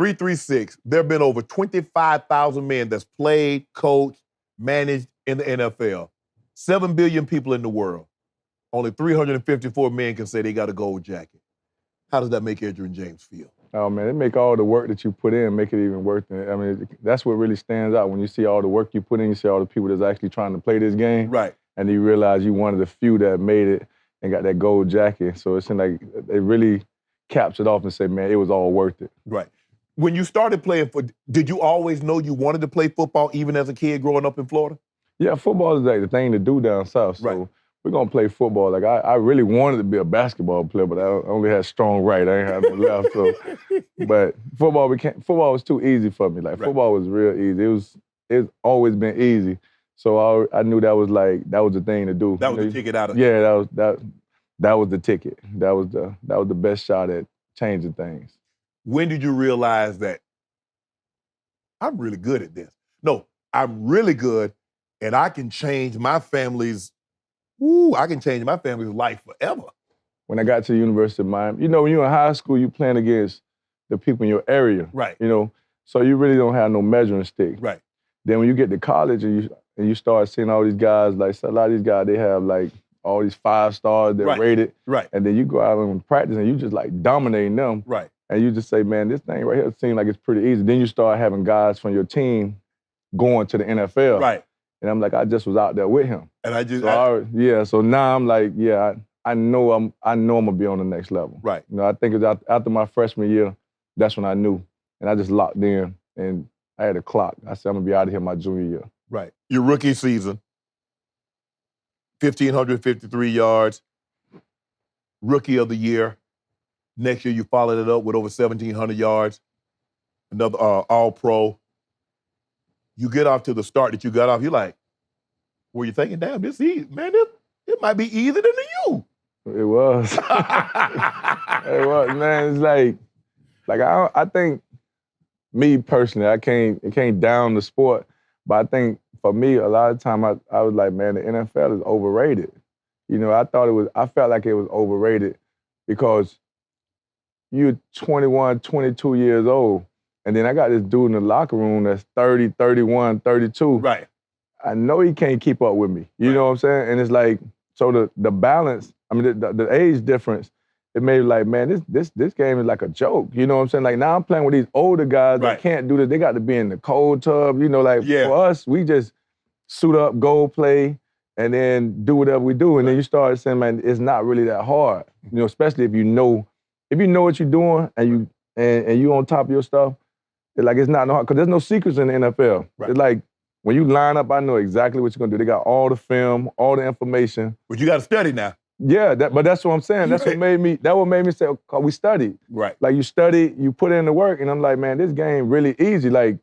336, there have been over 25,000 men that's played, coached, managed in the NFL. 7 billion people in the world. Only 354 men can say they got a gold jacket. How does that make Edgerrin James feel? Oh, man, it make all the work that you put in, make it even worth it. I mean, that's what really stands out. When you see all the work you put in, you see all the people that's actually trying to play this game. Right. And you realize you one of the few that made it and got that gold jacket. So it's like, it really caps it off and say, man, it was all worth it. Right. When you started playing, did you always know you wanted to play football even as a kid growing up in Florida? Yeah, football is like the thing to do down south. So right. We're going to play football. Like, I really wanted to be a basketball player, but I only had strong right. I ain't had no left. So, but football was too easy for me. Like, football was real easy. It's always been easy. So I knew that was the thing to do. That was the ticket out of it. Yeah, that was the ticket. That was the best shot at changing things. When did you realize that I'm really good at this? No, I'm really good, and I can change my family's life forever. When I got to the University of Miami, you know, when you're in high school, you're playing against the people in your area. Right. You know, so you really don't have no measuring stick. Right. Then when you get to college and you start seeing all these guys, like so a lot of these guys, they have like all these 5 stars, they're rated. Right. And then you go out and practice and you just like dominating them. Right. And you just say, man, this thing right here seems like it's pretty easy. Then you start having guys from your team going to the NFL. Right. And I'm like, I just was out there with him. And so now I'm like, yeah, I know I'm gonna be on the next level. Right. You know, I think it was after my freshman year, that's when I knew. And I just locked in and I had a clock. I said, I'm gonna be out of here my junior year. Right. Your rookie season, 1,553 yards, rookie of the year. Next year, you followed it up with over 1,700 yards, another all-pro. You get off to the start that you got off, you're like, were you thinking, damn, this easy, man, it might be easier than you. It was. It was, man. It's like I think, me personally, it came down the sport, but I think for me, a lot of time I was like, man, the NFL is overrated. You know, I felt like it was overrated because you're 21, 22 years old, and then I got this dude in the locker room that's 30, 31, 32. Right. I know he can't keep up with me. You know what I'm saying? And it's like, so the balance, I mean, the age difference, it made me like, man, this game is like a joke. You know what I'm saying? Like, now I'm playing with these older guys that can't do this. They got to be in the cold tub. You know, like, for us, we just suit up, go play, and then do whatever we do. And then you start saying, man, it's not really that hard. You know, especially if you know what you're doing and you on top of your stuff. It's not hard, because there's no secrets in the NFL. Right. It's like, when you line up, I know exactly what you're gonna do. They got all the film, all the information. But you gotta study now. Yeah, but that's what I'm saying. That's what made me say, oh, we studied. Right. Like, you study, you put in the work, and I'm like, man, this game really easy. Like,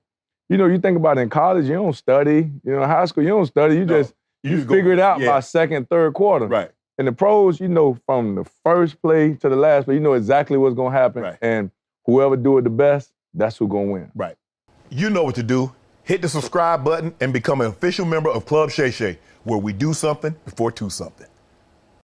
you know, you think about it, in college, you don't study. You know, in high school, you don't study. You just figure it out by second, third quarter. Right. In the pros, you know, from the first play to the last play, you know exactly what's gonna happen. Right. And whoever do it the best, that's who's gonna win. Right. You know what to do. Hit the subscribe button and become an official member of Club Shay Shay, where we do something before two something.